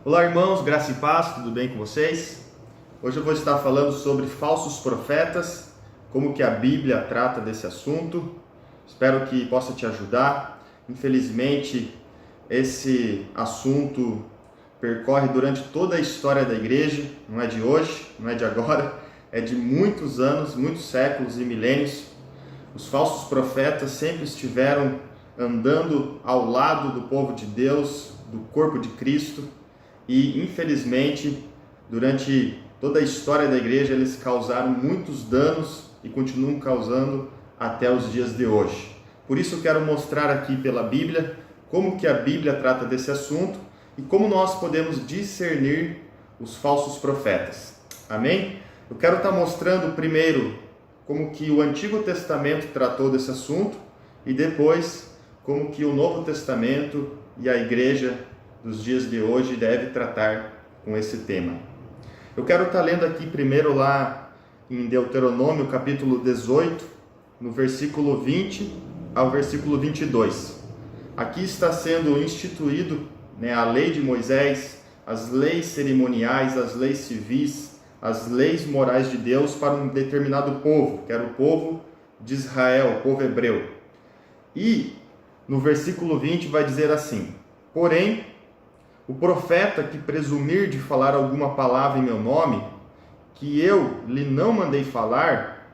Olá, irmãos, graça e paz, tudo bem com vocês? Hoje eu vou estar falando sobre falsos profetas, como que a Bíblia trata desse assunto. Espero que possa te ajudar. Infelizmente, esse assunto percorre durante toda a história da igreja, não é de hoje, não é de agora, é de muitos anos, muitos séculos e milênios. Os falsos profetas sempre estiveram andando ao lado do povo de Deus, do corpo de Cristo, e infelizmente, durante toda a história da igreja, eles causaram muitos danos e continuam causando até os dias de hoje. Por isso eu quero mostrar aqui pela Bíblia como que a Bíblia trata desse assunto e como nós podemos discernir os falsos profetas. Amém? Eu quero estar mostrando primeiro como que o Antigo Testamento tratou desse assunto e depois como que o Novo Testamento e a igreja dos dias de hoje deve tratar com esse tema. Eu quero estar lendo aqui primeiro lá em Deuteronômio capítulo 18, no versículo 20 ao versículo 22. Aqui está sendo instituído, a lei de Moisés, as leis cerimoniais, as leis civis, as leis morais de Deus para um determinado povo, que era o povo de Israel, o povo hebreu. E no versículo 20 vai dizer assim: porém, o profeta que presumir de falar alguma palavra em meu nome, que eu lhe não mandei falar,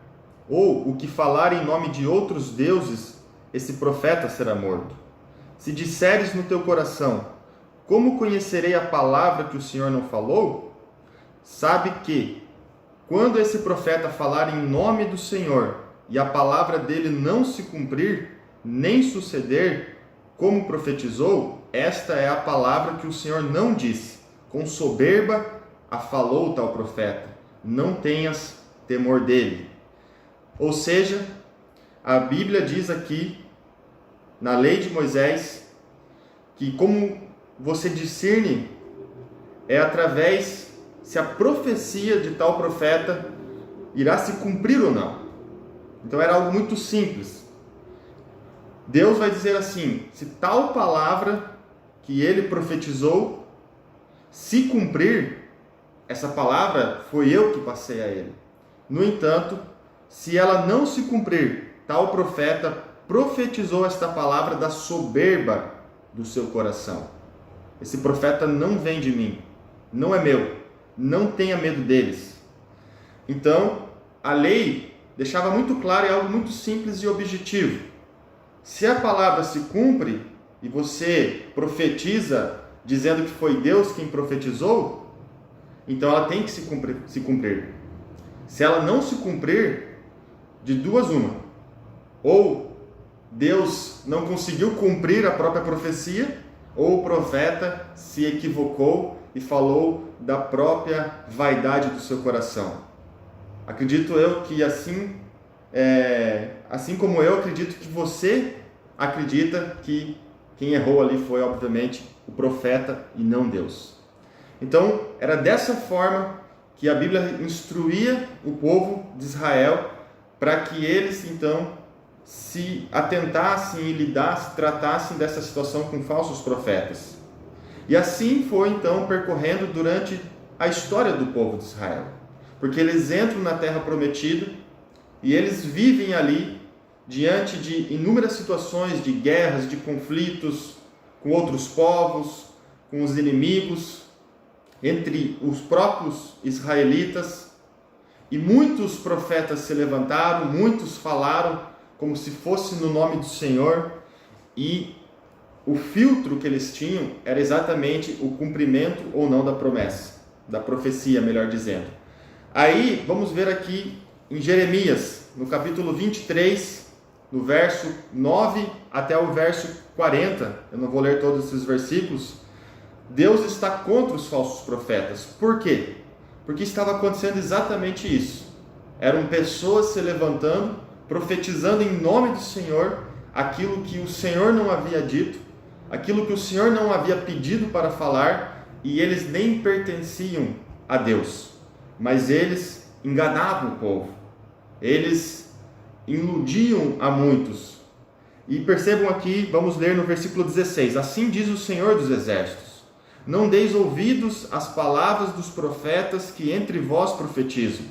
ou o que falar em nome de outros deuses, esse profeta será morto. Se disseres no teu coração: como conhecerei a palavra que o Senhor não falou? Sabe que, quando esse profeta falar em nome do Senhor, e a palavra dele não se cumprir, nem suceder, como profetizou, esta é a palavra que o Senhor não disse. Com soberba a falou tal profeta. Não tenhas temor dele. Ou seja, a Bíblia diz aqui, na lei de Moisés, que como você discerne é através se a profecia de tal profeta irá se cumprir ou não. Então era algo muito simples. Deus vai dizer assim: se tal palavra que ele profetizou se cumprir, essa palavra foi eu que passei a ele. No entanto, se ela não se cumprir, tal profeta profetizou esta palavra da soberba do seu coração. Esse profeta não vem de mim, não é meu, não tenha medo deles. Então, a lei deixava muito claro, é algo muito simples e objetivo. Se a palavra se cumpre e você profetiza dizendo que foi Deus quem profetizou, então ela tem que se cumprir. Se ela não se cumprir, de duas uma: ou Deus não conseguiu cumprir a própria profecia, ou o profeta se equivocou e falou da própria vaidade do seu coração. Acredito eu que assim como eu acredito que você acredita que quem errou ali foi, obviamente, o profeta e não Deus. Então, era dessa forma que a Bíblia instruía o povo de Israel para que eles, então, se atentassem e tratassem dessa situação com falsos profetas. E assim foi, então, percorrendo durante a história do povo de Israel. Porque eles entram na terra prometida e eles vivem ali diante de inúmeras situações de guerras, de conflitos com outros povos, com os inimigos, entre os próprios israelitas. E muitos profetas se levantaram, muitos falaram como se fosse no nome do Senhor, e o filtro que eles tinham era exatamente o cumprimento ou não da promessa, da profecia, melhor dizendo. Aí, vamos ver aqui em Jeremias, no capítulo 23, no verso 9 até o verso 40, eu não vou ler todos esses versículos. Deus está contra os falsos profetas. Por quê? Porque estava acontecendo exatamente isso. Eram pessoas se levantando, profetizando em nome do Senhor, aquilo que o Senhor não havia dito, aquilo que o Senhor não havia pedido para falar, e eles nem pertenciam a Deus, mas eles enganavam o povo, eles iludiam a muitos. E percebam aqui, vamos ler no versículo 16: assim diz o Senhor dos Exércitos: Não deis ouvidos às palavras dos profetas que entre vós profetizam,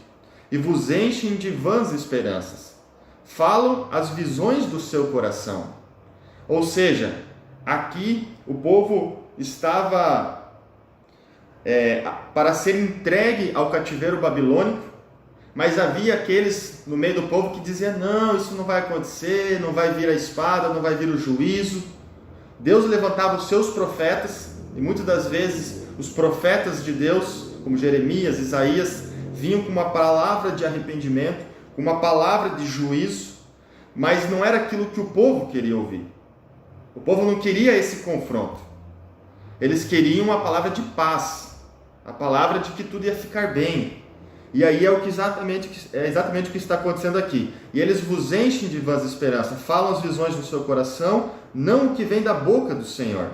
e vos enchem de vãs esperanças. Falam as visões do seu coração. Ou seja, aqui o povo estava para ser entregue ao cativeiro babilônico, mas havia aqueles no meio do povo que diziam: não, isso não vai acontecer, não vai vir a espada, não vai vir o juízo. Deus levantava os seus profetas, e muitas das vezes os profetas de Deus, como Jeremias, Isaías, vinham com uma palavra de arrependimento, com uma palavra de juízo, mas não era aquilo que o povo queria ouvir. O povo não queria esse confronto. Eles queriam uma palavra de paz, a palavra de que tudo ia ficar bem. E aí é exatamente o que está acontecendo aqui. E eles vos enchem de vãs esperanças, falam as visões do seu coração, não o que vem da boca do Senhor.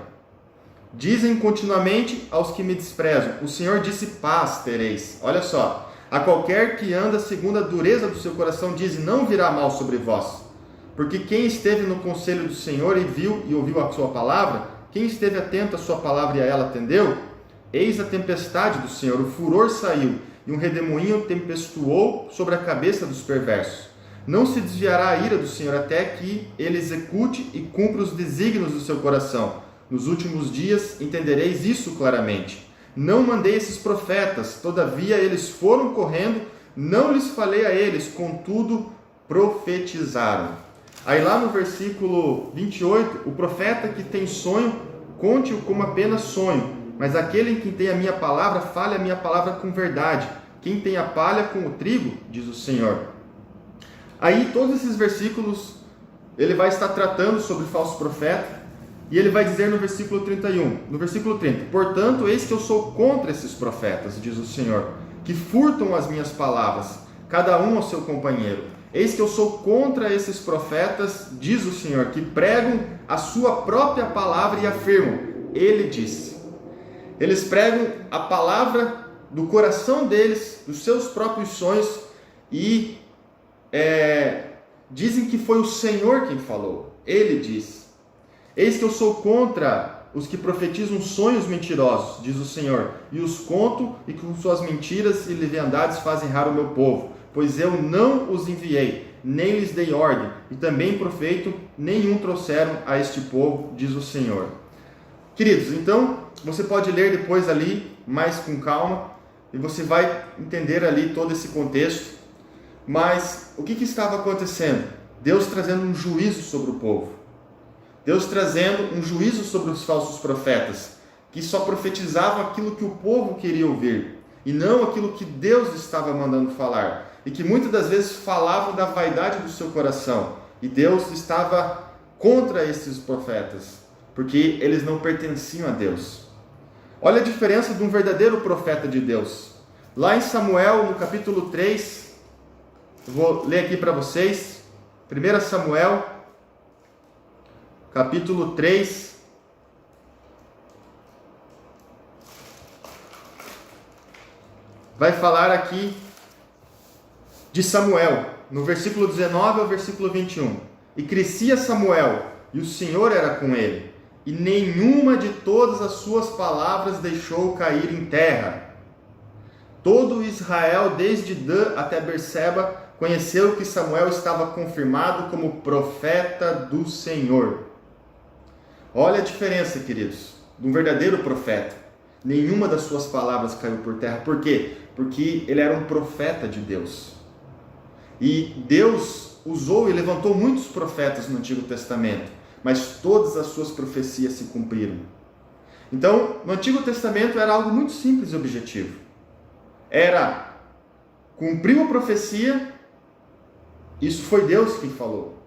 Dizem continuamente aos que me desprezam: o Senhor disse paz tereis. Olha só, a qualquer que anda segundo a dureza do seu coração, diz: não virá mal sobre vós. Porque quem esteve no conselho do Senhor e viu e ouviu a sua palavra, quem esteve atento à sua palavra e a ela atendeu, eis a tempestade do Senhor, o furor saiu, e um redemoinho tempestuou sobre a cabeça dos perversos. Não se desviará a ira do Senhor até que ele execute e cumpra os desígnios do seu coração. Nos últimos dias entendereis isso claramente. Não mandei esses profetas, todavia eles foram correndo, não lhes falei a eles, contudo profetizaram. Aí lá no versículo 28, o profeta que tem sonho, conte-o como apenas sonho, mas aquele em quem tem a minha palavra, fale a minha palavra com verdade. Quem tem a palha com o trigo, diz o Senhor. Aí todos esses versículos, ele vai estar tratando sobre falso profeta, e ele vai dizer no versículo 31, no versículo 30, portanto, eis que eu sou contra esses profetas, diz o Senhor, que furtam as minhas palavras, cada um ao seu companheiro. Eis que eu sou contra esses profetas, diz o Senhor, que pregam a sua própria palavra e afirmam: ele disse. Eles pregam a palavra do coração deles, dos seus próprios sonhos, e dizem que foi o Senhor quem falou. Ele disse. Eis que eu sou contra os que profetizam sonhos mentirosos, diz o Senhor, e os conto, e com suas mentiras e leviandades fazem errar o meu povo. Pois eu não os enviei, nem lhes dei ordem, e também proveito nenhum trouxeram a este povo, diz o Senhor. Queridos, então, você pode ler depois ali, mais com calma, e você vai entender ali todo esse contexto. Mas o que estava acontecendo? Deus trazendo um juízo sobre o povo. Deus trazendo um juízo sobre os falsos profetas, que só profetizavam aquilo que o povo queria ouvir, e não aquilo que Deus estava mandando falar. E que muitas das vezes falavam da vaidade do seu coração. E Deus estava contra esses profetas, porque eles não pertenciam a Deus. Olha a diferença de um verdadeiro profeta de Deus. Lá em Samuel, no capítulo 3, eu vou ler aqui para vocês. 1 Samuel, capítulo 3. Vai falar aqui de Samuel, no versículo 19 ao versículo 21. E crescia Samuel, e o Senhor era com ele, e nenhuma de todas as suas palavras deixou cair em terra. Todo Israel, desde Dan até Berseba, conheceu que Samuel estava confirmado como profeta do Senhor. Olha a diferença, queridos, de um verdadeiro profeta. Nenhuma das suas palavras caiu por terra. Por quê? Porque ele era um profeta de Deus. E Deus usou e levantou muitos profetas no Antigo Testamento, mas todas as suas profecias se cumpriram. Então, no Antigo Testamento era algo muito simples e objetivo. Era cumprir a profecia, isso foi Deus quem falou.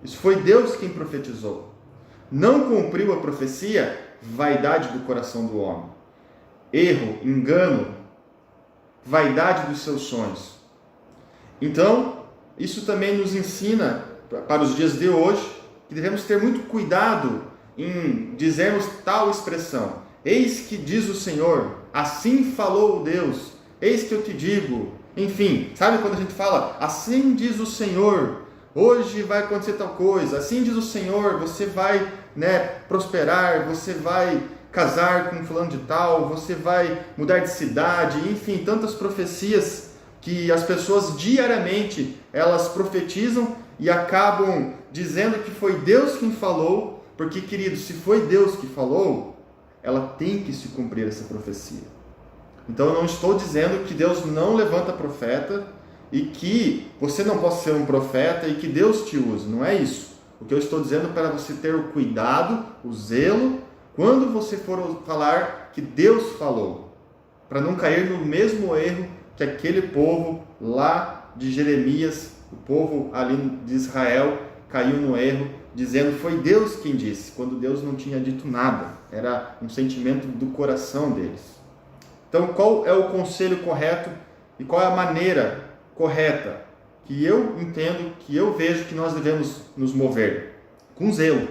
Isso foi Deus quem profetizou. Não cumpriu a profecia, vaidade do coração do homem. Erro, engano, vaidade dos seus sonhos. Então, isso também nos ensina, para os dias de hoje, que devemos ter muito cuidado em dizermos tal expressão. Eis que diz o Senhor, assim falou Deus, eis que eu te digo. Enfim, sabe quando a gente fala, assim diz o Senhor, hoje vai acontecer tal coisa, assim diz o Senhor, você vai prosperar, você vai casar com fulano de tal, você vai mudar de cidade, enfim, tantas profecias que as pessoas diariamente elas profetizam e acabam dizendo que foi Deus quem falou, porque, querido, se foi Deus que falou, ela tem que se cumprir essa profecia. Então eu não estou dizendo que Deus não levanta profeta e que você não possa ser um profeta e que Deus te use, não é isso. O que eu estou dizendo é para você ter o cuidado, o zelo, quando você for falar que Deus falou, para não cair no mesmo erro que aquele povo lá de Jeremias, o povo ali de Israel, caiu no erro, dizendo foi Deus quem disse, quando Deus não tinha dito nada, era um sentimento do coração deles. Então, qual é o conselho correto e qual é a maneira correta que eu entendo, que eu vejo que nós devemos nos mover? Com zelo,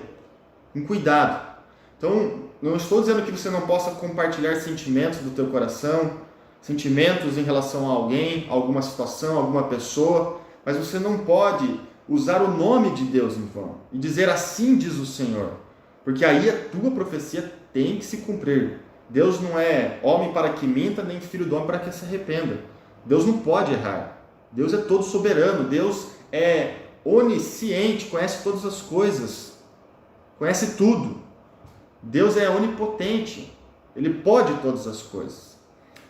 com cuidado. Então, não estou dizendo que você não possa compartilhar sentimentos do teu coração, sentimentos em relação a alguém, alguma situação, alguma pessoa, mas você não pode usar o nome de Deus em vão e dizer assim diz o Senhor, porque aí a tua profecia tem que se cumprir. Deus não é homem para que minta, nem filho do homem para que se arrependa. Deus não pode errar. Deus é todo soberano, Deus é onisciente, conhece todas as coisas, conhece tudo. Deus é onipotente, Ele pode todas as coisas.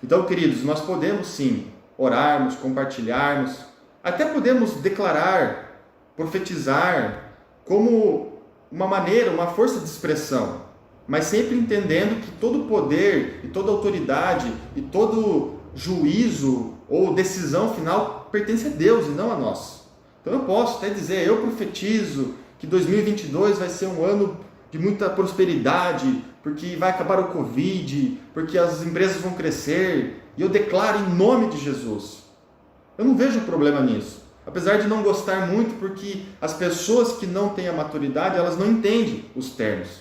Então, queridos, nós podemos sim orarmos, compartilharmos, até podemos declarar, profetizar como uma maneira, uma força de expressão, mas sempre entendendo que todo poder e toda autoridade e todo juízo ou decisão final pertence a Deus e não a nós. Então eu posso até dizer, eu profetizo que 2022 vai ser um ano de muita prosperidade, porque vai acabar o Covid, porque as empresas vão crescer, e eu declaro em nome de Jesus. Eu não vejo problema nisso, apesar de não gostar muito, porque as pessoas que não têm a maturidade, elas não entendem os termos,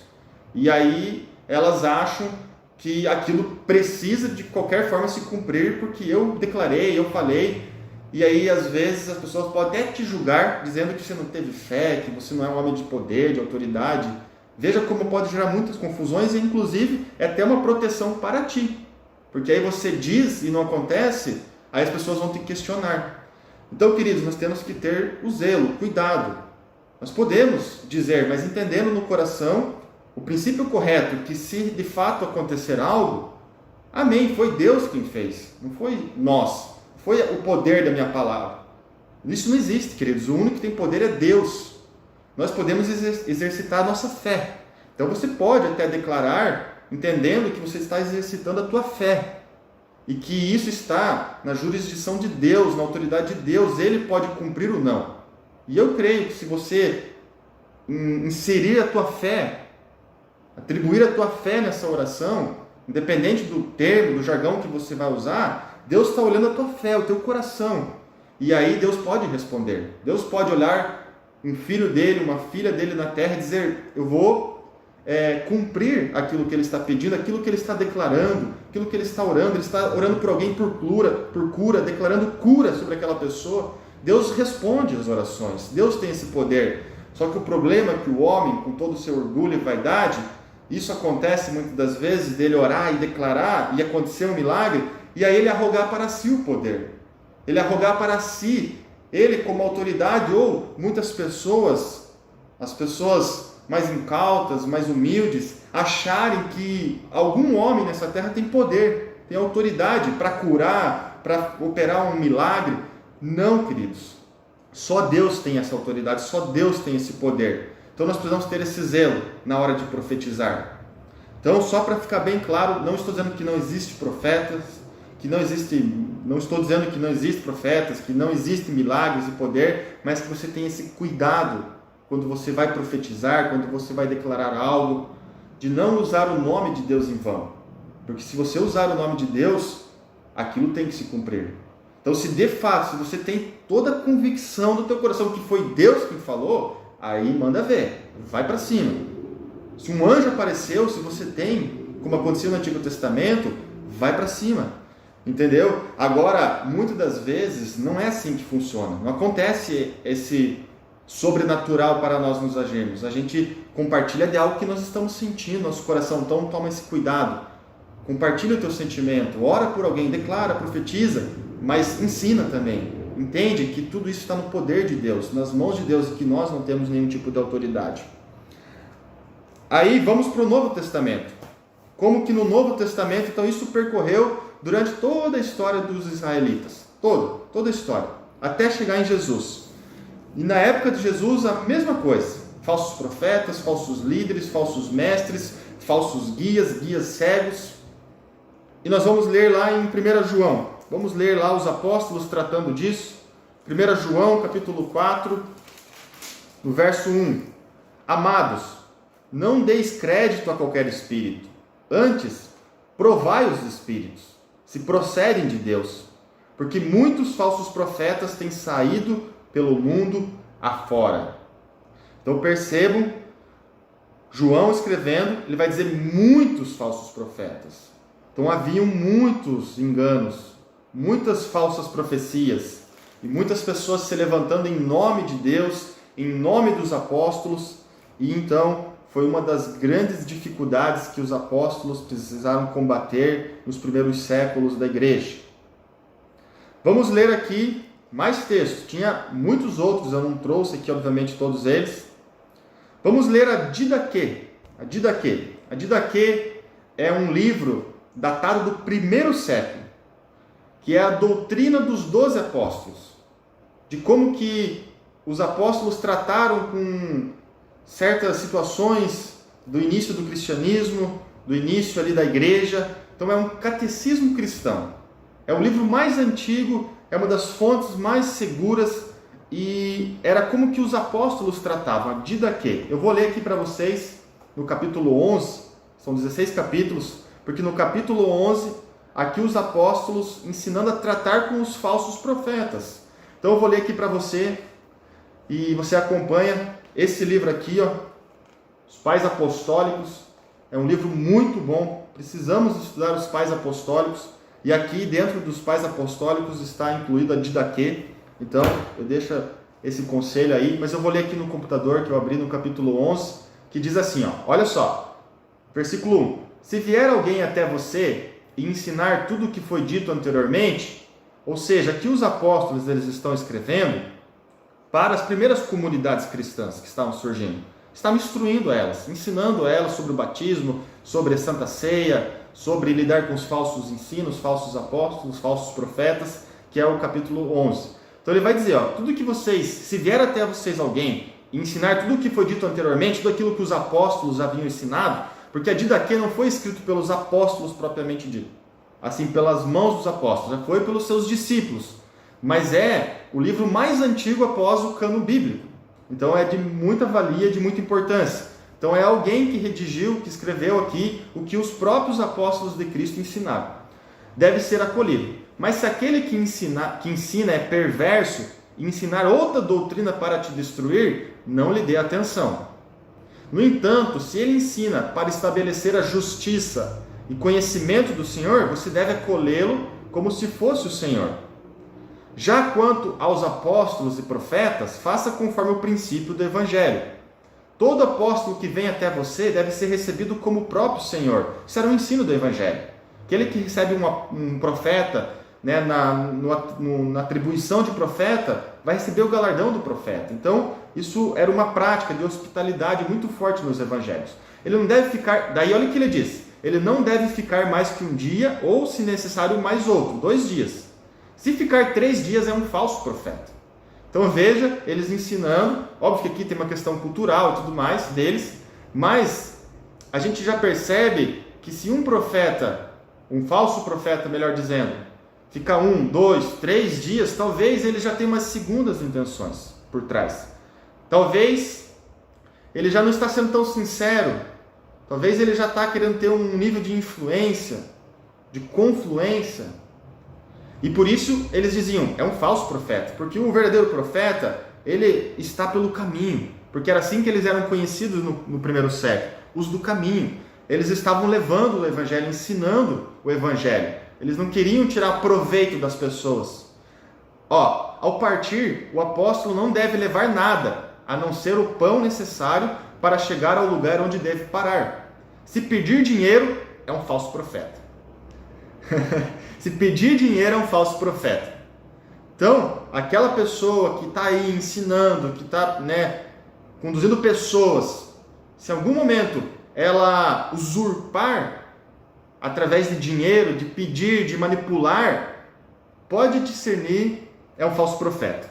e aí elas acham que aquilo precisa de qualquer forma se cumprir, porque eu declarei, eu falei, e aí às vezes as pessoas podem até te julgar, dizendo que você não teve fé, que você não é um homem de poder, de autoridade. Veja como pode gerar muitas confusões e inclusive é até uma proteção para ti, porque aí você diz e não acontece, aí as pessoas vão te questionar. Então, queridos, nós temos que ter o zelo, cuidado. Nós podemos dizer, mas entendendo no coração o princípio correto, que se de fato acontecer algo, amém, foi Deus quem fez, não foi nós, foi o poder da minha palavra. Isso não existe, queridos, o único que tem poder é Deus. Nós podemos exercitar a nossa fé. Então você pode até declarar, entendendo que você está exercitando a tua fé, e que isso está na jurisdição de Deus, na autoridade de Deus, Ele pode cumprir ou não. E eu creio que se você inserir a tua fé, atribuir a tua fé nessa oração, independente do termo, do jargão que você vai usar, Deus está olhando a tua fé, o teu coração. E aí Deus pode responder. Deus pode olhar um filho dele, uma filha dele na terra e dizer, eu vou cumprir aquilo que ele está pedindo, aquilo que ele está declarando, aquilo que ele está orando por alguém por cura, declarando cura sobre aquela pessoa. Deus responde as orações, Deus tem esse poder. Só que o problema é que o homem, com todo o seu orgulho e vaidade, isso acontece muitas das vezes, dele orar e declarar, e acontecer um milagre, e aí ele arrogar para si o poder, ele arrogar para si, ele como autoridade, ou muitas pessoas, as pessoas mais incautas, mais humildes, acharem que algum homem nessa terra tem poder, tem autoridade para curar, para operar um milagre. Não, queridos, só Deus tem essa autoridade, só Deus tem esse poder. Então nós precisamos ter esse zelo na hora de profetizar. Então, só para ficar bem claro, não estou dizendo que não existe profetas, não estou dizendo que não existe profetas, que não existem milagres e poder, mas que você tenha esse cuidado quando você vai profetizar, quando você vai declarar algo, de não usar o nome de Deus em vão. Porque se você usar o nome de Deus, aquilo tem que se cumprir. Então, se de fato, se você tem toda a convicção do teu coração que foi Deus quem falou, aí manda ver, vai para cima. Se um anjo apareceu, se você tem, como aconteceu no Antigo Testamento, vai para cima. Entendeu? Agora, muitas das vezes, não é assim que funciona. Não acontece sobrenatural para nós nos agirmos. A gente compartilha de algo que nós estamos sentindo, nosso coração. Então toma esse cuidado. Compartilha o teu sentimento, ora por alguém, declara, profetiza, mas ensina também. Entende que tudo isso está no poder de Deus, nas mãos de Deus, e que nós não temos nenhum tipo de autoridade. Aí vamos para o Novo Testamento. Como que no Novo Testamento, então, isso percorreu durante toda a história dos israelitas. Toda a história. Até chegar em Jesus. E na época de Jesus, a mesma coisa. Falsos profetas, falsos líderes, falsos mestres, falsos guias cegos. E nós vamos ler lá em 1 João. Vamos ler lá os apóstolos tratando disso. 1 João, capítulo 4, no verso 1. Amados, não deis crédito a qualquer espírito. Antes, provai os espíritos, se procedem de Deus. Porque muitos falsos profetas têm saído pelo mundo afora. Então percebam, João escrevendo, ele vai dizer muitos falsos profetas. Então haviam muitos enganos, muitas falsas profecias, e muitas pessoas se levantando em nome de Deus, em nome dos apóstolos, e então foi uma das grandes dificuldades que os apóstolos precisaram combater nos primeiros séculos da igreja. Vamos ler aqui mais textos, tinha muitos outros, eu não trouxe aqui obviamente todos eles. Vamos ler a Didaquê. A Didaquê é um livro datado do 1º século, que é a doutrina dos 12 apóstolos, de como que os apóstolos trataram com certas situações do início do cristianismo, do início ali da igreja. Então é um catecismo cristão, é o livro mais antigo, é uma das fontes mais seguras, e era como que os apóstolos tratavam, a Didaquê. Eu vou ler aqui para vocês no capítulo 11, são 16 capítulos, porque no capítulo 11, aqui os apóstolos ensinando a tratar com os falsos profetas. Então eu vou ler aqui para você, e você acompanha esse livro aqui, ó, Os Pais Apostólicos. É um livro muito bom, precisamos estudar os Pais Apostólicos, e aqui dentro dos Pais Apostólicos está incluído a Didaquê. Então eu deixo esse conselho aí, mas eu vou ler aqui no computador que eu abri no capítulo 11, que diz assim, ó, olha só, versículo 1. Se vier alguém até você e ensinar tudo o que foi dito anteriormente, ou seja, aqui os apóstolos eles estão escrevendo para as primeiras comunidades cristãs que estavam surgindo, estavam instruindo elas, ensinando elas sobre o batismo, sobre a Santa Ceia, sobre lidar com os falsos ensinos, falsos apóstolos, falsos profetas, que é o capítulo 11. Então ele vai dizer, ó, tudo que vocês, se vier até vocês alguém e ensinar tudo o que foi dito anteriormente, tudo aquilo que os apóstolos haviam ensinado, porque a Didaquê não foi escrito pelos apóstolos propriamente dito, assim pelas mãos dos apóstolos, já foi pelos seus discípulos, mas é o livro mais antigo após o cânon bíblico, então é de muita valia, de muita importância. Então é alguém que redigiu, que escreveu aqui o que os próprios apóstolos de Cristo ensinaram. Deve ser acolhido. Mas se aquele que ensina é perverso e ensinar outra doutrina para te destruir, não lhe dê atenção. No entanto, se ele ensina para estabelecer a justiça e conhecimento do Senhor, você deve acolhê-lo como se fosse o Senhor. Já quanto aos apóstolos e profetas, faça conforme o princípio do Evangelho. Todo apóstolo que vem até você deve ser recebido como o próprio Senhor. Isso era um ensino do Evangelho. Aquele que recebe um profeta, né, na atribuição de profeta, vai receber o galardão do profeta. Então, isso era uma prática de hospitalidade muito forte nos evangelhos. Ele não deve ficar, daí olha o que ele diz, ele não deve ficar mais que um dia, ou se necessário mais outro, 2 dias. Se ficar 3 dias é um falso profeta. Então veja, eles ensinando, óbvio que aqui tem uma questão cultural e tudo mais deles, mas a gente já percebe que se um profeta, um falso profeta, melhor dizendo, ficar 1, 2, 3 dias, talvez ele já tenha umas segundas intenções por trás. Talvez ele já não está sendo tão sincero, talvez ele já está querendo ter um nível de influência, de confluência. E por isso eles diziam, é um falso profeta, porque o verdadeiro profeta, ele está pelo caminho, porque era assim que eles eram conhecidos no primeiro século, os do caminho. Eles estavam levando o evangelho, ensinando o evangelho. Eles não queriam tirar proveito das pessoas. Ao partir, o apóstolo não deve levar nada, a não ser o pão necessário para chegar ao lugar onde deve parar. Se pedir dinheiro, é um falso profeta. Se pedir dinheiro, é um falso profeta. Então, aquela pessoa que está aí ensinando, que está conduzindo pessoas, se em algum momento ela usurpar através de dinheiro, de pedir, de manipular, pode discernir, é um falso profeta.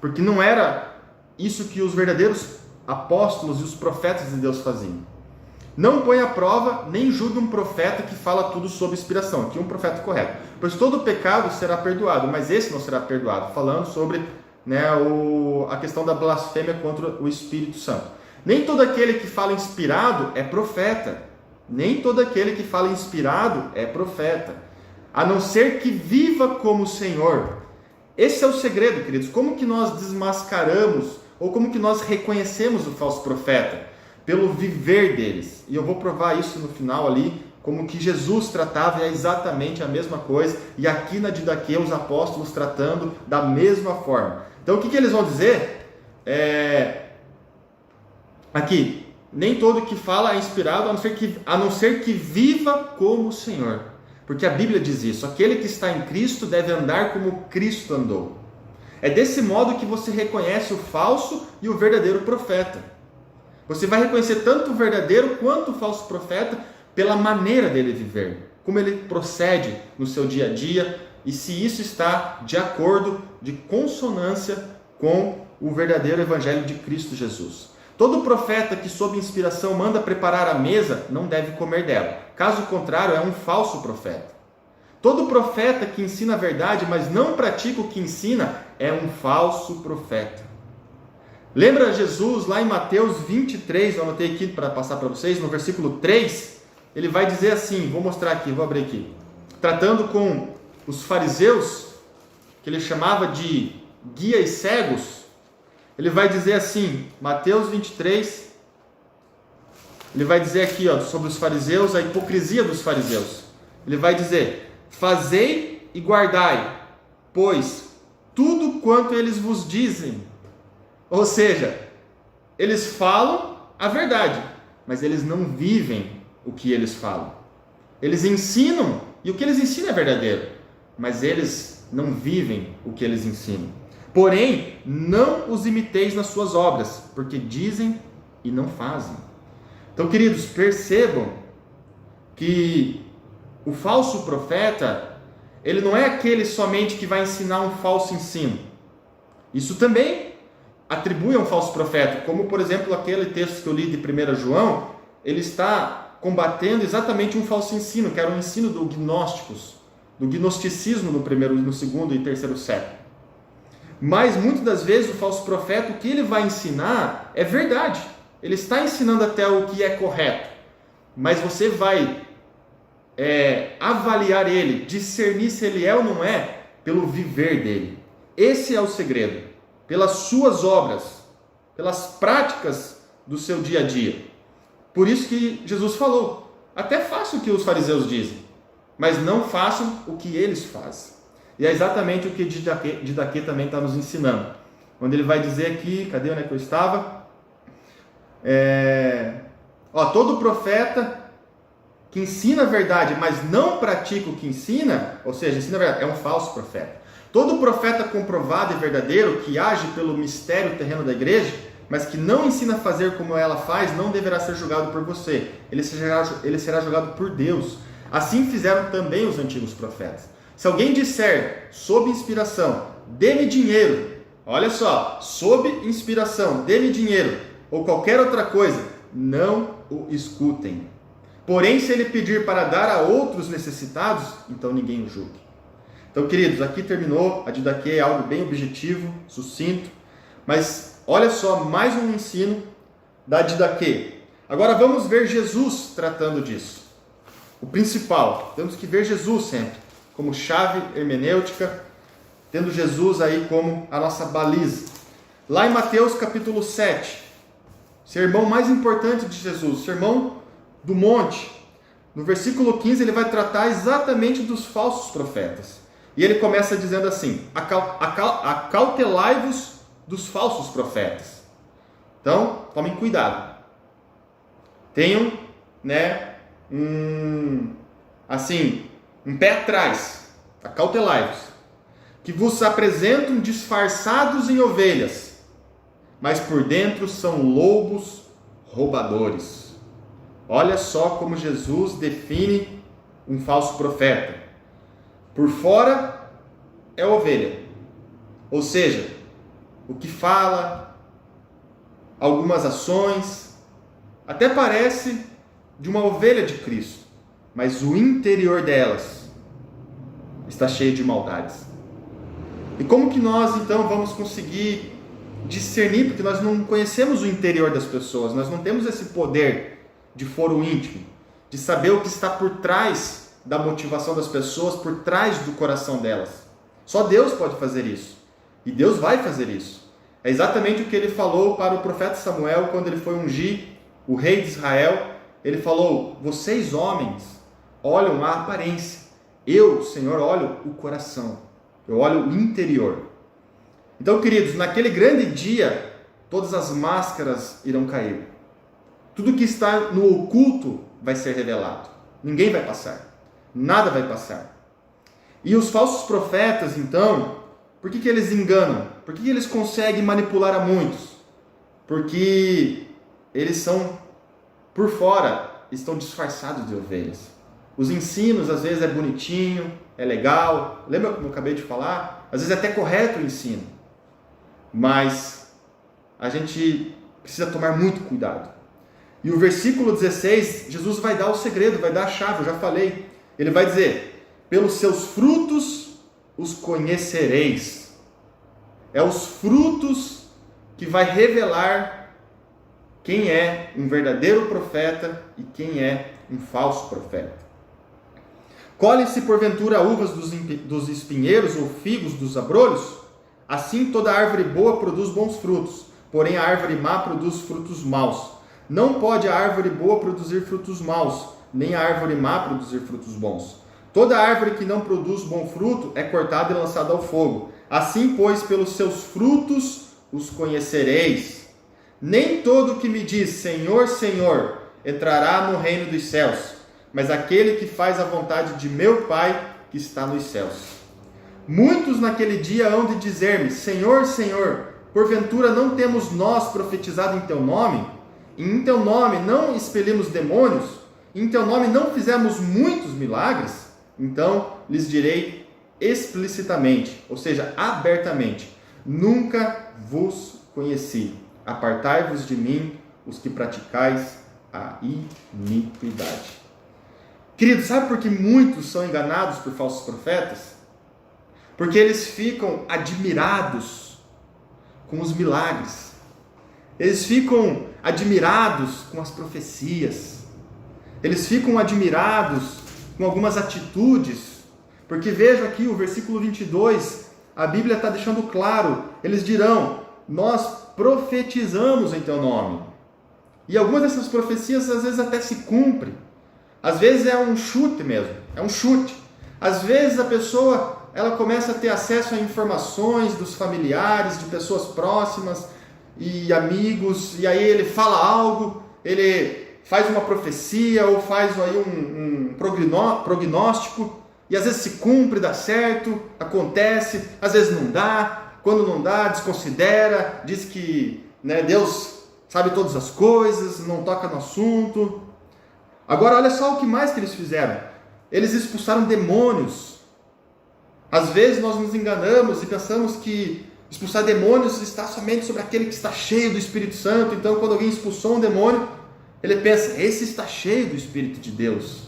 Porque não era isso que os verdadeiros apóstolos e os profetas de Deus faziam. Não põe à prova, nem julgue um profeta que fala tudo sob inspiração. Aqui um profeta correto. Pois todo pecado será perdoado, mas esse não será perdoado. Falando sobre a questão da blasfêmia contra o Espírito Santo. Nem todo aquele que fala inspirado é profeta. Nem todo aquele que fala inspirado é profeta. A não ser que viva como o Senhor. Esse é o segredo, queridos. Como que nós desmascaramos, ou como que nós reconhecemos o falso profeta? Pelo viver deles. E eu vou provar isso no final ali, como que Jesus tratava, é exatamente a mesma coisa. E aqui na Didaquê, os apóstolos tratando da mesma forma. Então o que eles vão dizer? Aqui, nem todo que fala é inspirado, a não ser que viva como o Senhor. Porque a Bíblia diz isso. Aquele que está em Cristo deve andar como Cristo andou. É desse modo que você reconhece o falso e o verdadeiro profeta. Você vai reconhecer tanto o verdadeiro quanto o falso profeta pela maneira dele viver, como ele procede no seu dia a dia e se isso está de acordo, de consonância com o verdadeiro evangelho de Cristo Jesus. Todo profeta que sob inspiração manda preparar a mesa não deve comer dela. Caso contrário, é um falso profeta. Todo profeta que ensina a verdade, mas não pratica o que ensina, é um falso profeta. Lembra Jesus lá em Mateus 23, eu anotei aqui para passar para vocês, no versículo 3, ele vai dizer assim, vou mostrar aqui, vou abrir aqui. Tratando com os fariseus, que ele chamava de guias cegos, ele vai dizer assim, Mateus 23, ele vai dizer aqui sobre os fariseus, a hipocrisia dos fariseus. Ele vai dizer, fazei e guardai, pois tudo quanto eles vos dizem. Ou seja, eles falam a verdade, mas eles não vivem o que eles falam. Eles ensinam, e o que eles ensinam é verdadeiro, mas eles não vivem o que eles ensinam. Porém, não os imiteis nas suas obras, porque dizem e não fazem. Então, queridos, percebam que o falso profeta, ele não é aquele somente que vai ensinar um falso ensino. Isso também atribui a um falso profeta, como por exemplo aquele texto que eu li de 1 João, ele está combatendo exatamente um falso ensino, que era o ensino do gnósticos, do gnosticismo no primeiro, no segundo e terceiro século. Mas muitas das vezes o falso profeta, o que ele vai ensinar é verdade, ele está ensinando até o que é correto, mas você vai avaliar ele, discernir se ele é ou não é, pelo viver dele. Esse é o segredo. Pelas suas obras, pelas práticas do seu dia a dia. Por isso que Jesus falou, até façam o que os fariseus dizem, mas não façam o que eles fazem. E é exatamente o que Didaquê também está nos ensinando. Quando ele vai dizer aqui, cadê onde é que eu estava? Todo profeta que ensina a verdade, mas não pratica o que ensina, ou seja, ensina a verdade, é um falso profeta. Todo profeta comprovado e verdadeiro que age pelo mistério terreno da igreja, mas que não ensina a fazer como ela faz, não deverá ser julgado por você. Ele será julgado por Deus. Assim fizeram também os antigos profetas. Se alguém disser, sob inspiração, dê-me dinheiro, olha só, sob inspiração, dê-me dinheiro, ou qualquer outra coisa, não o escutem. Porém, se ele pedir para dar a outros necessitados, então ninguém o julgue. Então, queridos, aqui terminou a Didaquê, é algo bem objetivo, sucinto, mas olha só, mais um ensino da Didaquê. Agora vamos ver Jesus tratando disso. O principal, temos que ver Jesus sempre, como chave hermenêutica, tendo Jesus aí como a nossa baliza. Lá em Mateus capítulo 7, sermão mais importante de Jesus, sermão do monte. No versículo 15 ele vai tratar exatamente dos falsos profetas. E ele começa dizendo assim, acautelai-vos dos falsos profetas. Então, tomem cuidado. Tenham, um pé atrás. Acautelai-vos. Que vos apresentam disfarçados em ovelhas, mas por dentro são lobos roubadores. Olha só como Jesus define um falso profeta. Por fora é ovelha, ou seja, o que fala, algumas ações, até parece de uma ovelha de Cristo, mas o interior delas está cheio de maldades. E como que nós então vamos conseguir discernir, porque nós não conhecemos o interior das pessoas, nós não temos esse poder de foro íntimo, de saber o que está por trás da motivação das pessoas, por trás do coração delas. Só Deus pode fazer isso, e Deus vai fazer isso. É exatamente o que ele falou para o profeta Samuel, quando ele foi ungir o rei de Israel. Ele falou: vocês homens olham a aparência, eu, Senhor, olho o coração, eu olho o interior. Então, queridos, naquele grande dia, todas as máscaras irão cair. Tudo que está no oculto vai ser revelado. Ninguém vai passar. Nada vai passar. E os falsos profetas, então, por que eles enganam? Por que eles conseguem manipular a muitos? Porque eles são, por fora, estão disfarçados de ovelhas. Os ensinos, às vezes, é bonitinho, é legal. Lembra como eu acabei de falar? Às vezes é até correto o ensino. Mas a gente precisa tomar muito cuidado. E o versículo 16, Jesus vai dar o segredo, vai dar a chave, eu já falei. Ele vai dizer: pelos seus frutos os conhecereis. É os frutos que vai revelar quem é um verdadeiro profeta e quem é um falso profeta. Colhem-se porventura uvas dos espinheiros ou figos dos abrolhos? Assim toda árvore boa produz bons frutos, porém a árvore má produz frutos maus. Não pode a árvore boa produzir frutos maus, nem a árvore má produzir frutos bons. Toda árvore que não produz bom fruto é cortada e lançada ao fogo. Assim, pois, pelos seus frutos os conhecereis. Nem todo que me diz Senhor, Senhor, entrará no reino dos céus, mas aquele que faz a vontade de meu Pai que está nos céus. Muitos naquele dia hão de dizer-me: Senhor, Senhor, porventura não temos nós profetizado em teu nome? E em teu nome não expelimos demônios? E em teu nome não fizemos muitos milagres? Então lhes direi explicitamente, ou seja, abertamente: nunca vos conheci. Apartai-vos de mim, os que praticais a iniquidade. Querido, sabe por que muitos são enganados por falsos profetas? Porque eles ficam admirados com os milagres. Eles ficam admirados com as profecias. Eles ficam admirados com algumas atitudes. Porque veja aqui o versículo 22, a Bíblia está deixando claro. Eles dirão: nós profetizamos em teu nome. E algumas dessas profecias às vezes até se cumprem. Às vezes é um chute mesmo, é um chute. Às vezes a pessoa ela começa a ter acesso a informações dos familiares, de pessoas próximas e amigos, e aí ele fala algo, ele faz uma profecia ou faz aí um prognóstico, e às vezes se cumpre, dá certo, acontece, às vezes não dá, quando não dá, desconsidera, diz que Deus sabe todas as coisas, não toca no assunto. Agora olha só o que mais que eles fizeram. Eles expulsaram demônios. Às vezes nós nos enganamos e pensamos que expulsar demônios está somente sobre aquele que está cheio do Espírito Santo. Então quando alguém expulsou um demônio, ele pensa: esse está cheio do Espírito de Deus.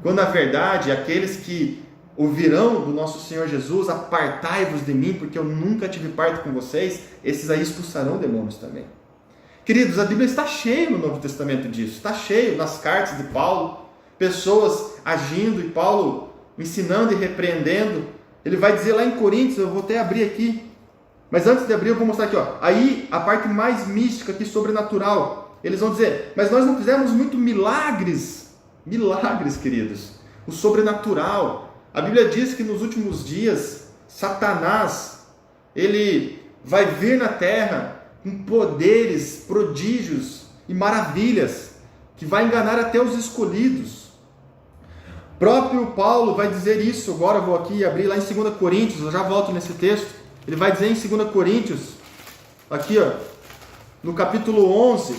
Quando na verdade aqueles que ouvirão do nosso Senhor Jesus: apartai-vos de mim, porque eu nunca tive parte com vocês, esses aí expulsarão demônios também. Queridos, a Bíblia está cheia no Novo Testamento disso, está cheio nas cartas de Paulo, pessoas agindo e Paulo ensinando e repreendendo. Ele vai dizer lá em Coríntios, eu vou até abrir aqui, mas antes de abrir eu vou mostrar aqui, aí a parte mais mística aqui, sobrenatural. Eles vão dizer: mas nós não fizemos muito milagres, queridos, o sobrenatural. A Bíblia diz que nos últimos dias, Satanás, ele vai vir na terra com poderes, prodígios e maravilhas, que vai enganar até os escolhidos. Próprio Paulo vai dizer isso, agora eu vou aqui abrir lá em 2 Coríntios, eu já volto nesse texto. Ele vai dizer em 2 Coríntios, aqui no capítulo 11,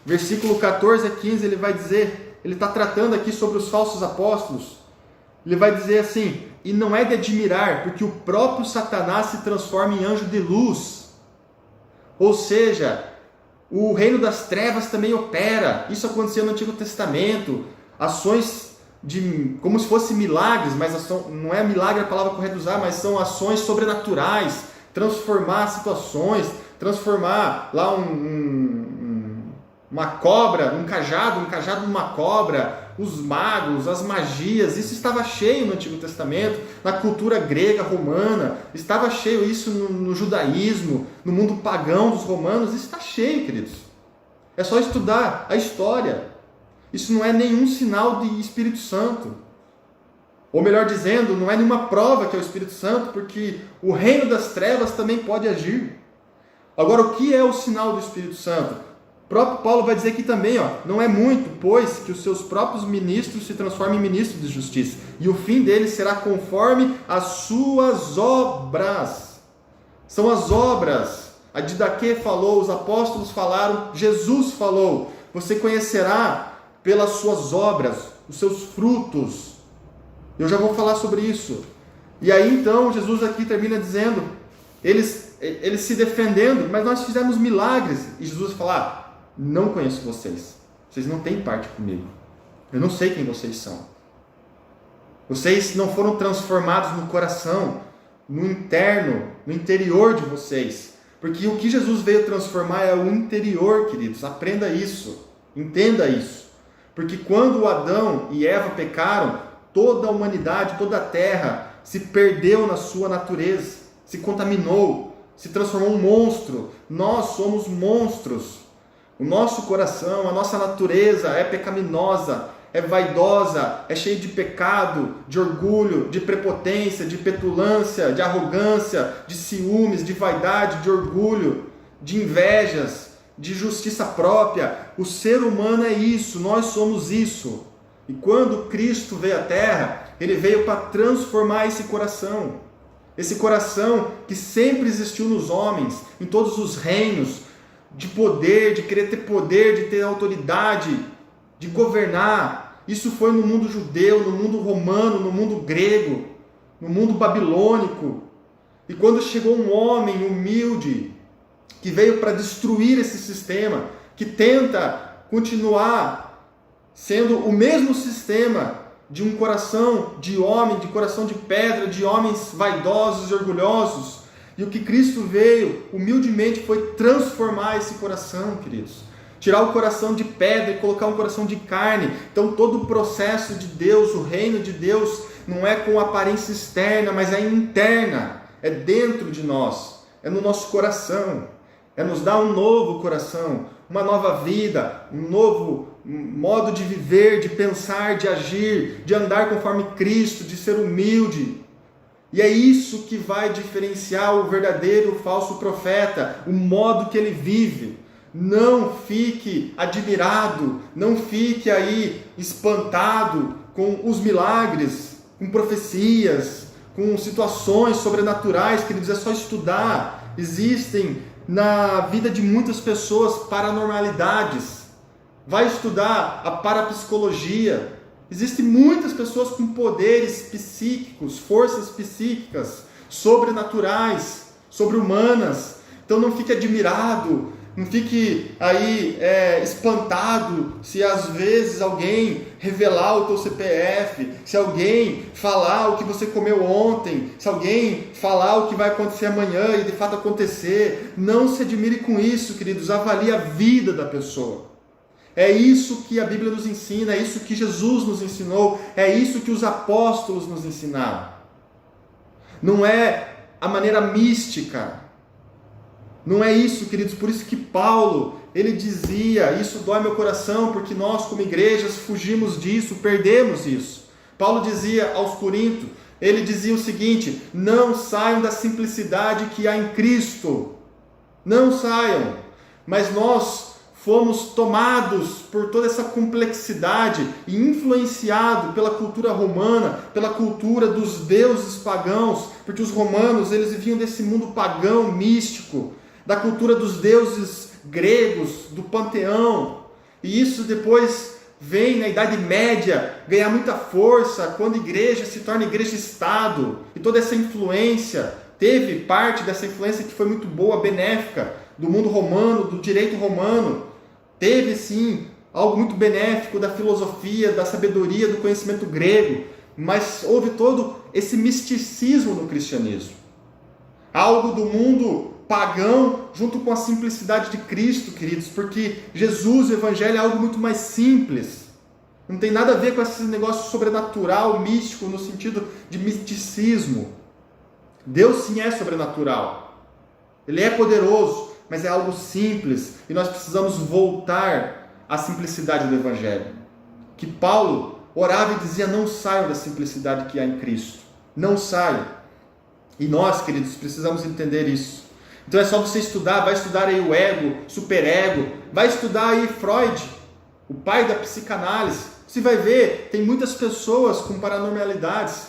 versículo 14 a 15, ele vai dizer, ele está tratando aqui sobre os falsos apóstolos. Ele vai dizer assim: e não é de admirar, porque o próprio Satanás se transforma em anjo de luz. Ou seja, o reino das trevas também opera. Isso aconteceu no Antigo Testamento. Ações como se fossem milagres, mas não é milagre a palavra correta usar, mas são ações sobrenaturais. Transformar situações, transformar lá uma cobra, um cajado numa cobra, os magos, as magias, isso estava cheio no Antigo Testamento, na cultura grega, romana, estava cheio isso no judaísmo, no mundo pagão dos romanos, isso está cheio, queridos. É só estudar a história. Isso não é nenhum sinal de Espírito Santo. Ou melhor dizendo, não é nenhuma prova que é o Espírito Santo, porque o reino das trevas também pode agir. Agora, o que é o sinal do Espírito Santo? O próprio Paulo vai dizer aqui também, não é muito, pois que os seus próprios ministros se transformem em ministros de justiça, e o fim deles será conforme as suas obras. São as obras. A Didaquê falou, os apóstolos falaram, Jesus falou. Você conhecerá pelas suas obras, os seus frutos. Eu já vou falar sobre isso. E aí então Jesus aqui termina dizendo, eles se defendendo, mas nós fizemos milagres. E Jesus fala: não conheço vocês. Vocês não têm parte comigo. Eu não sei quem vocês são. Vocês não foram transformados no coração, no interno, no interior de vocês. Porque o que Jesus veio transformar é o interior, queridos. Aprenda isso. Entenda isso. Porque quando Adão e Eva pecaram, toda a humanidade, toda a terra se perdeu na sua natureza, se contaminou, se transformou em um monstro. Nós somos monstros. O nosso coração, a nossa natureza é pecaminosa, é vaidosa, é cheia de pecado, de orgulho, de prepotência, de petulância, de arrogância, de ciúmes, de vaidade, de orgulho, de invejas, de justiça própria. O ser humano é isso, nós somos isso. E quando Cristo veio à Terra, Ele veio para transformar esse coração que sempre existiu nos homens, em todos os reinos, de poder, de querer ter poder, de ter autoridade, de governar. Isso foi no mundo judeu, no mundo romano, no mundo grego, no mundo babilônico. E quando chegou um homem humilde, que veio para destruir esse sistema, que tenta continuar sendo o mesmo sistema de um coração de homem, de coração de pedra, de homens vaidosos e orgulhosos. E o que Cristo veio, humildemente, foi transformar esse coração, queridos. Tirar o coração de pedra e colocar um coração de carne. Então todo o processo de Deus, o reino de Deus, não é com aparência externa, mas é interna. É dentro de nós, é no nosso coração. É nos dar um novo coração, uma nova vida, um novo modo de viver, de pensar, de agir, de andar conforme Cristo, de ser humilde. E é isso que vai diferenciar o verdadeiro e o falso profeta, o modo que ele vive. Não fique admirado, não fique aí espantado com os milagres, com profecias, com situações sobrenaturais, queridos, é só estudar. Existem na vida de muitas pessoas paranormalidades. Vai estudar a parapsicologia. Existem muitas pessoas com poderes psíquicos, forças psíquicas, sobrenaturais, sobre-humanas. Então não fique admirado, não fique aí espantado se às vezes alguém revelar o teu CPF, se alguém falar o que você comeu ontem, se alguém falar o que vai acontecer amanhã e de fato acontecer. Não se admire com isso, queridos. Avalie a vida da pessoa. É isso que a Bíblia nos ensina, é isso que Jesus nos ensinou, é isso que os apóstolos nos ensinaram. Não é a maneira mística. Não é isso, queridos. Por isso que Paulo, ele dizia, isso dói meu coração, porque nós como igrejas fugimos disso, perdemos isso. Paulo dizia aos Coríntios, ele dizia o seguinte: não saiam da simplicidade que há em Cristo. Não saiam. Mas nós fomos tomados por toda essa complexidade e influenciados pela cultura romana, pela cultura dos deuses pagãos, porque os romanos, eles viviam desse mundo pagão, místico, da cultura dos deuses gregos, do panteão. E isso depois vem na Idade Média ganhar muita força quando a igreja se torna igreja-estado. E toda essa influência, teve parte dessa influência que foi muito boa, benéfica, do mundo romano, do direito romano. Teve sim algo muito benéfico da filosofia, da sabedoria, do conhecimento grego. Mas houve todo esse misticismo no cristianismo. Algo do mundo pagão junto com a simplicidade de Cristo, queridos, porque Jesus, o Evangelho, é algo muito mais simples. Não tem nada a ver com esse negócio sobrenatural, místico, no sentido de misticismo. Deus sim é sobrenatural. Ele é poderoso, mas é algo simples. E nós precisamos voltar à simplicidade do Evangelho. Que Paulo orava e dizia, não saiam da simplicidade que há em Cristo. Não saiam. E nós, queridos, precisamos entender isso. Então é só você estudar, vai estudar aí o ego, superego, vai estudar aí Freud, o pai da psicanálise. Você vai ver, tem muitas pessoas com paranormalidades.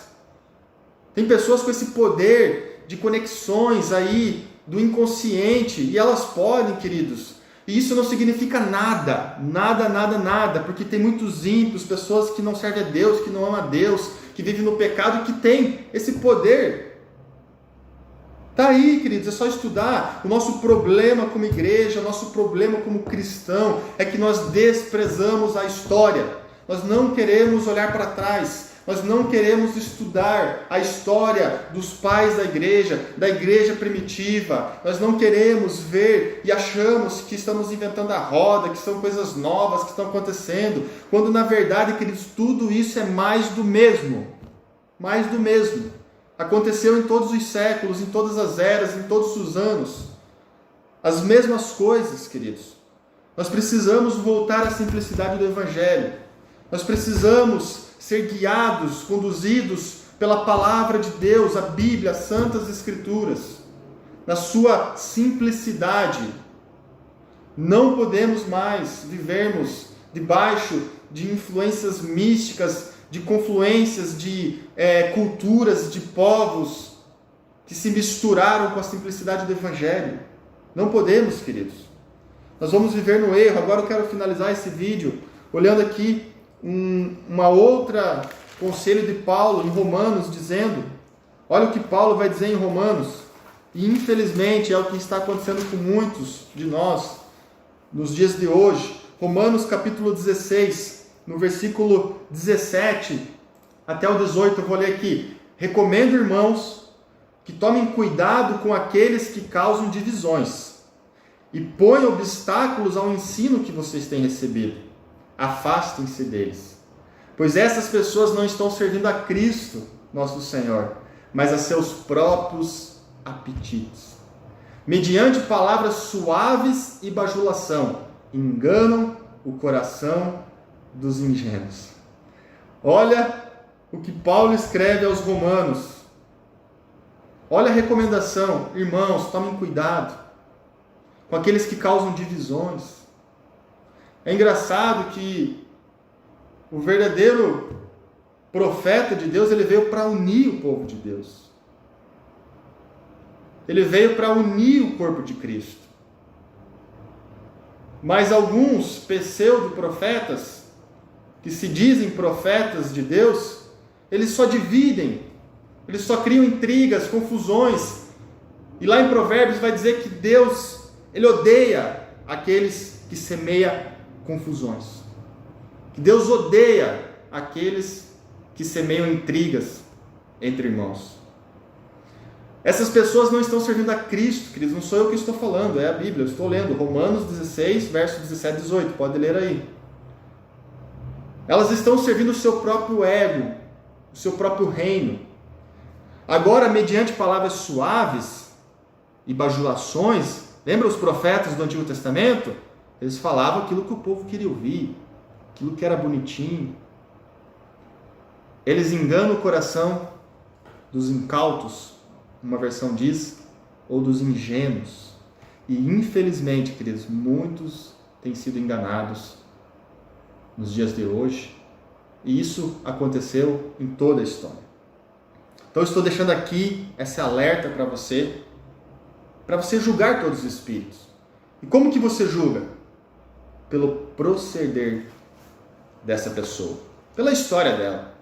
Tem pessoas com esse poder de conexões aí do inconsciente, e elas podem, queridos. E isso não significa nada, nada, porque tem muitos ímpios, pessoas que não servem a Deus, que não amam a Deus, que vivem no pecado, que tem esse poder. Está aí, queridos, é só estudar. O nosso problema como igreja, o nosso problema como cristão, é que nós desprezamos a história. Nós não queremos olhar para trás. Nós não queremos estudar a história dos pais da igreja primitiva. Nós não queremos ver e achamos que estamos inventando a roda, que são coisas novas que estão acontecendo, quando na verdade, queridos, tudo isso é mais do mesmo. Mais do mesmo. Aconteceu em todos os séculos, em todas as eras, em todos os anos. As mesmas coisas, queridos. Nós precisamos voltar à simplicidade do Evangelho. Nós precisamos ser guiados, conduzidos pela Palavra de Deus, a Bíblia, as Santas Escrituras, na sua simplicidade. Não podemos mais vivermos debaixo de influências místicas, de confluências de culturas, de povos que se misturaram com a simplicidade do Evangelho. Não podemos, queridos. Nós vamos viver no erro. Agora eu quero finalizar esse vídeo olhando aqui uma outra conselho de Paulo em Romanos, dizendo, olha o que Paulo vai dizer em Romanos, e infelizmente é o que está acontecendo com muitos de nós nos dias de hoje. Romanos capítulo 16, no versículo 17 até o 18, eu vou ler aqui. Recomendo, irmãos, que tomem cuidado com aqueles que causam divisões e põem obstáculos ao ensino que vocês têm recebido. Afastem-se deles, pois essas pessoas não estão servindo a Cristo, nosso Senhor, mas a seus próprios apetites. Mediante palavras suaves e bajulação, enganam o coração dos ingênuos. Olha o que Paulo escreve aos romanos. Olha a recomendação. Irmãos, tomem cuidado com aqueles que causam divisões. É engraçado que o verdadeiro profeta de Deus, ele veio para unir o povo de Deus. Ele veio para unir o corpo de Cristo. Mas alguns pseudo-profetas, que se dizem profetas de Deus, eles só dividem, eles só criam intrigas, confusões. E lá em Provérbios vai dizer que Deus, ele odeia aqueles que semeiam confusões. Que Deus odeia aqueles que semeiam intrigas entre irmãos. Essas pessoas não estão servindo a Cristo, queridos, não sou eu que estou falando, é a Bíblia, eu estou lendo Romanos 16, versos 17 e 18, pode ler aí. Elas estão servindo o seu próprio ego, o seu próprio reino. Agora, mediante palavras suaves e bajulações, lembra os profetas do Antigo Testamento? Eles falavam aquilo que o povo queria ouvir, aquilo que era bonitinho. Eles enganam o coração dos incautos, uma versão diz, ou dos ingênuos. E infelizmente, queridos, muitos têm sido enganados nos dias de hoje. E isso aconteceu em toda a história. Então eu estou deixando aqui esse alerta para você julgar todos os espíritos. E como que você julga? Pelo proceder dessa pessoa, pela história dela,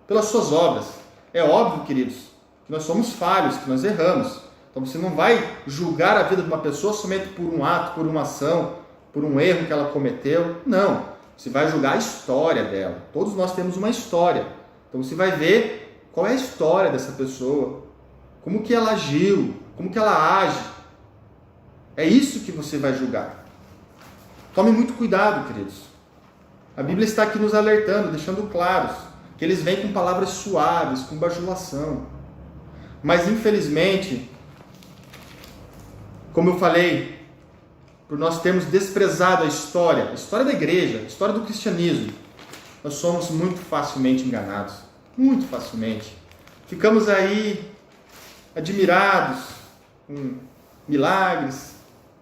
pelas suas obras. É óbvio, queridos, que nós somos falhos, que nós erramos. Então você não vai julgar a vida de uma pessoa somente por um ato, por uma ação, por um erro que ela cometeu. Não, você vai julgar a história dela. Todos nós temos uma história. Então você vai ver qual é a história dessa pessoa, como que ela agiu, como que ela age. É isso que você vai julgar. Tome muito cuidado, queridos. A Bíblia está aqui nos alertando, deixando claros que eles vêm com palavras suaves, com bajulação. Mas infelizmente, como eu falei, por nós termos desprezado a história da igreja, a história do cristianismo, nós somos muito facilmente enganados. Muito facilmente. Ficamos aí admirados com milagres,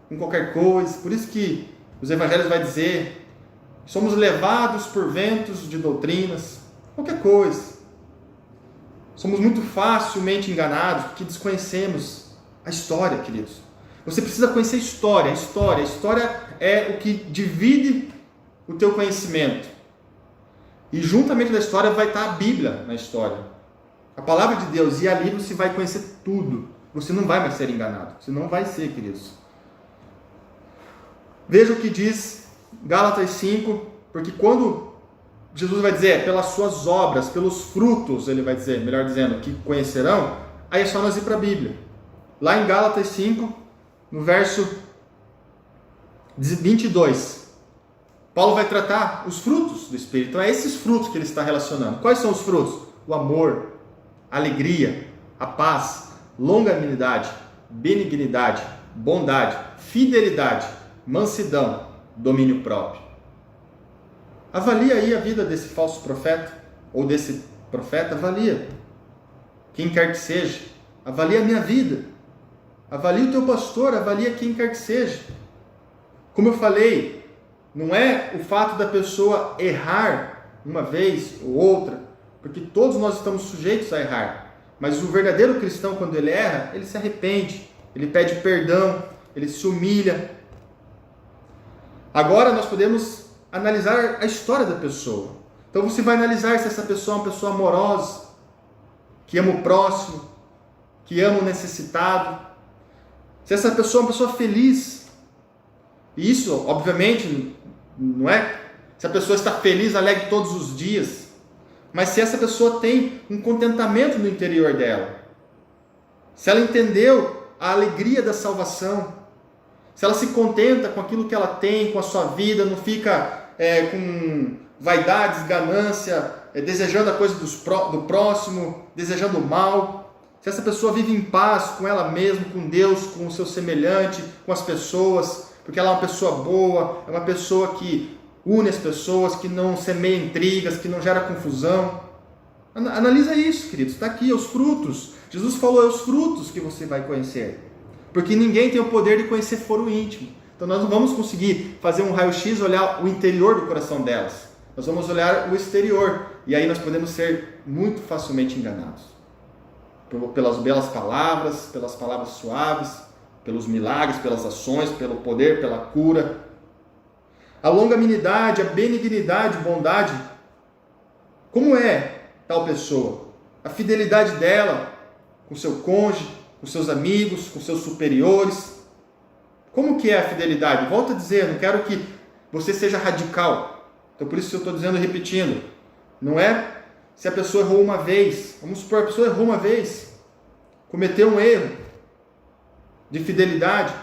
com qualquer coisa. Por isso que os evangelhos vai dizer: somos levados por ventos de doutrinas, qualquer coisa. Somos muito facilmente enganados porque desconhecemos a história, queridos. Você precisa conhecer a história. A história é o que divide o teu conhecimento. E juntamente da história vai estar a Bíblia na história. A palavra de Deus. E ali você vai conhecer tudo. Você não vai mais ser enganado. Você não vai ser, queridos. Veja o que diz Gálatas 5, porque quando Jesus vai dizer, pelas suas obras, pelos frutos, ele vai dizer, melhor dizendo, que conhecerão, aí é só nós ir para a Bíblia. Lá em Gálatas 5, no verso 22, Paulo vai tratar os frutos do Espírito. Então é esses frutos que ele está relacionando. Quais são os frutos? O amor, a alegria, a paz, longanimidade, benignidade, bondade, fidelidade, mansidão, domínio próprio. Avalia aí a vida desse falso profeta, ou desse profeta, avalia. Quem quer que seja, avalia a minha vida. Avalia o teu pastor, avalia quem quer que seja. Como eu falei, não é o fato da pessoa errar uma vez ou outra, porque todos nós estamos sujeitos a errar. Mas o verdadeiro cristão, quando ele erra, ele se arrepende, ele pede perdão, ele se humilha. Agora nós podemos analisar a história da pessoa. Então você vai analisar se essa pessoa é uma pessoa amorosa, que ama o próximo, que ama o necessitado. Se essa pessoa é uma pessoa feliz. E isso, obviamente, não é se a pessoa está feliz, alegre todos os dias. Mas se essa pessoa tem um contentamento no interior dela. Se ela entendeu a alegria da salvação. Se ela se contenta com aquilo que ela tem, com a sua vida, não fica com vaidades, ganância, desejando a coisa do próximo, desejando o mal. Se essa pessoa vive em paz com ela mesma, com Deus, com o seu semelhante, com as pessoas, porque ela é uma pessoa boa, é uma pessoa que une as pessoas, que não semeia intrigas, que não gera confusão. Analisa isso, queridos. Está aqui, os frutos. Jesus falou, é os frutos que você vai conhecer. Porque ninguém tem o poder de conhecer foro íntimo. Então nós não vamos conseguir fazer um raio-x, olhar o interior do coração delas. Nós vamos olhar o exterior. E aí nós podemos ser muito facilmente enganados. Pelas belas palavras, pelas palavras suaves, pelos milagres, pelas ações, pelo poder, pela cura. A longanimidade, a benignidade, bondade. Como é tal pessoa? A fidelidade dela com seu cônjuge, com seus amigos, com seus superiores. Como que é a fidelidade? Volto a dizer, não quero que você seja radical. Então por isso eu estou dizendo e repetindo. Não é se a pessoa errou uma vez. Vamos supor, a pessoa errou uma vez. Cometeu um erro de fidelidade.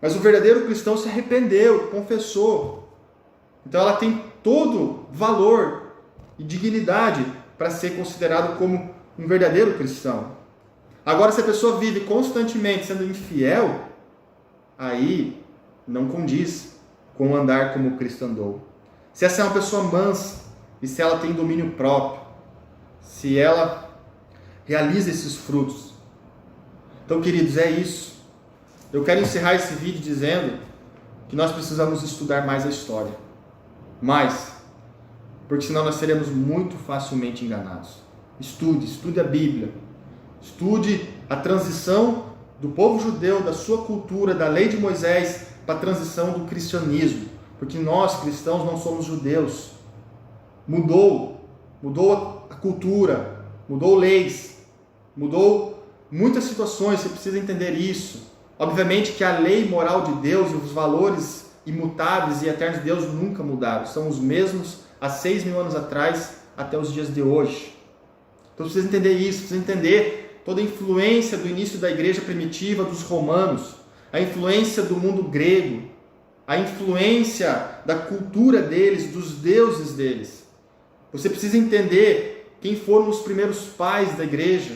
Mas o verdadeiro cristão se arrependeu, confessou. Então ela tem todo valor e dignidade para ser considerado como um verdadeiro cristão. Agora, se a pessoa vive constantemente sendo infiel, aí não condiz com o andar como Cristo andou. Se essa é uma pessoa mansa, e se ela tem domínio próprio, se ela realiza esses frutos. Então, queridos, é isso. eu quero encerrar esse vídeo dizendo que nós precisamos estudar mais a história. Mais. Porque senão nós seremos muito facilmente enganados. Estude a Bíblia. Estude a transição do povo judeu, da sua cultura, da lei de Moisés, para a transição do cristianismo. Porque nós, cristãos, não somos judeus. Mudou a cultura, mudou leis, mudou muitas situações, você precisa entender isso. Obviamente que a lei moral de Deus e os valores imutáveis e eternos de Deus nunca mudaram. São os mesmos há 6.000 anos atrás até os dias de hoje. Então precisa entender isso, precisa entender toda a influência do início da igreja primitiva, dos romanos, a influência do mundo grego, a influência da cultura deles, dos deuses deles. Você precisa entender quem foram os primeiros pais da igreja,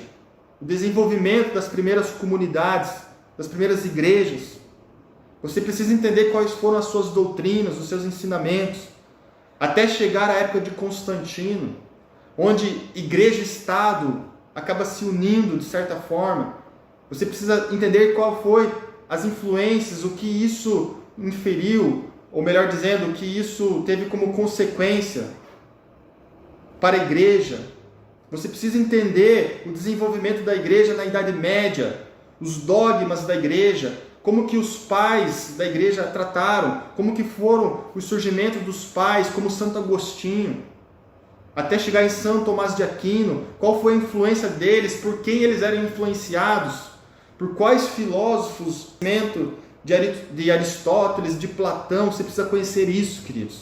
o desenvolvimento das primeiras comunidades, das primeiras igrejas. Você precisa entender quais foram as suas doutrinas, os seus ensinamentos, até chegar à época de Constantino, onde igreja e Estado acaba se unindo de certa forma. Você precisa entender qual foi as influências, o que isso inferiu, ou melhor dizendo, o que isso teve como consequência para a igreja. Você precisa entender o desenvolvimento da igreja na Idade Média, os dogmas da igreja, como que os pais da igreja trataram, como que foram o surgimento dos pais, como Santo Agostinho, até chegar em São Tomás de Aquino, qual foi a influência deles, por quem eles eram influenciados, por quais filósofos, de Aristóteles, de Platão. Você precisa conhecer isso, queridos.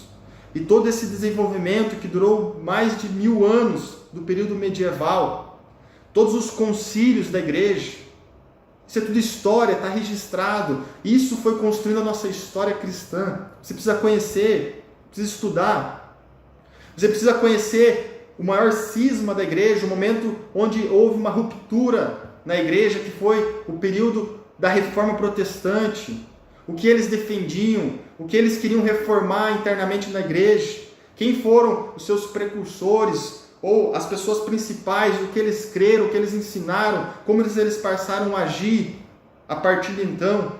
E todo esse desenvolvimento que durou mais de 1000 anos do período medieval, todos os concílios da igreja, isso é tudo história, está registrado. Isso foi construindo a nossa história cristã. Você precisa conhecer, precisa estudar. Você precisa conhecer o maior cisma da igreja, o momento onde houve uma ruptura na igreja, que foi o período da Reforma Protestante. O que eles defendiam, o que eles queriam reformar internamente na igreja, quem foram os seus precursores, ou as pessoas principais, o que eles creram, o que eles ensinaram, como eles passaram a agir a partir de então.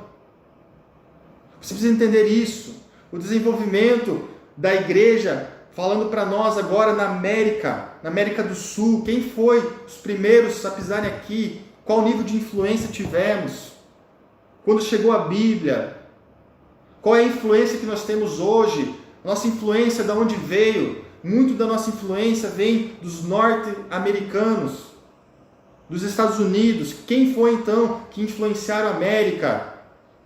Você precisa entender isso. O desenvolvimento da igreja, falando para nós agora na América do Sul, quem foi os primeiros a pisarem aqui, qual nível de influência tivemos, quando chegou a Bíblia, qual é a influência que nós temos hoje, nossa influência de onde veio. Muito da nossa influência vem dos norte-americanos, dos Estados Unidos. Quem foi então que influenciaram a América?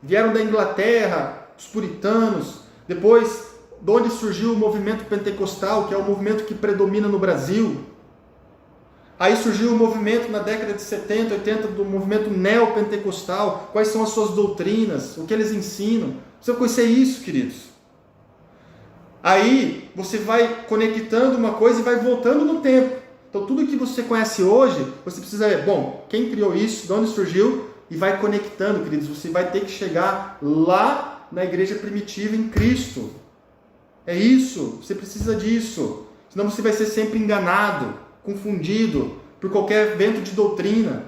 Vieram da Inglaterra, os puritanos. Depois, de onde surgiu o movimento pentecostal, que é o movimento que predomina no Brasil. Aí surgiu o movimento na década de 70, 80, do movimento neopentecostal. Quais são as suas doutrinas, o que eles ensinam. Você vai conhecer isso, queridos. Aí você vai conectando uma coisa e vai voltando no tempo. Então tudo que você conhece hoje, você precisa ver, bom, quem criou isso, de onde surgiu, e vai conectando, queridos. Você vai ter que chegar lá na igreja primitiva em Cristo. É isso, você precisa disso. Senão você vai ser sempre enganado, confundido por qualquer vento de doutrina,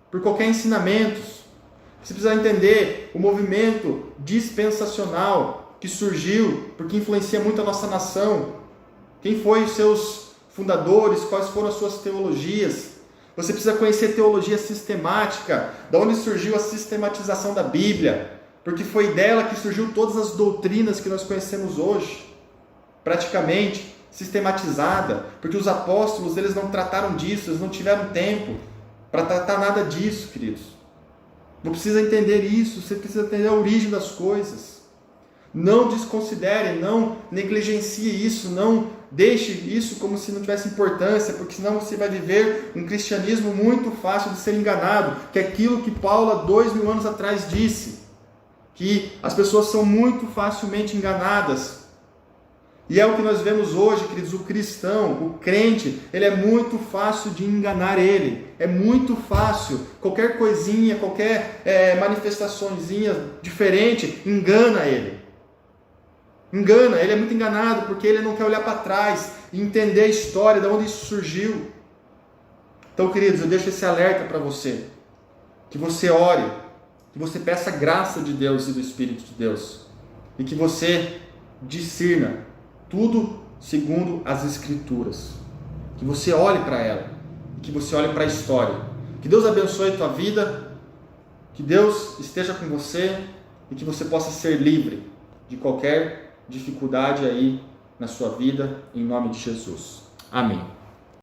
por qualquer ensinamento. Você precisa entender o movimento dispensacional que surgiu, porque influencia muito a nossa nação. Quem foi os seus fundadores, quais foram as suas teologias. Você precisa conhecer teologia sistemática, da onde surgiu a sistematização da Bíblia, porque foi dela que surgiu todas as doutrinas que nós conhecemos hoje, praticamente sistematizada, porque os apóstolos eles não trataram disso, eles não tiveram tempo para tratar nada disso, queridos. Não precisa entender isso, você precisa entender a origem das coisas. Não desconsidere, não negligencie isso, não deixe isso como se não tivesse importância, porque senão você vai viver um cristianismo muito fácil de ser enganado, que é aquilo que Paulo há 2000 anos atrás disse, que as pessoas são muito facilmente enganadas. E é o que nós vemos hoje, queridos, o cristão, o crente, ele é muito fácil de enganar ele. É muito fácil, qualquer coisinha, qualquer manifestaçãozinha diferente, engana ele. Engana, ele é muito enganado, porque ele não quer olhar para trás e entender a história, de onde isso surgiu. Então, queridos, eu deixo esse alerta para você, que você ore, que você peça a graça de Deus e do Espírito de Deus, e que você discirna tudo segundo as Escrituras, que você olhe para ela, que você olhe para a história. Que Deus abençoe a tua vida, que Deus esteja com você e que você possa ser livre de qualquer dificuldade aí na sua vida, em nome de Jesus. Amém.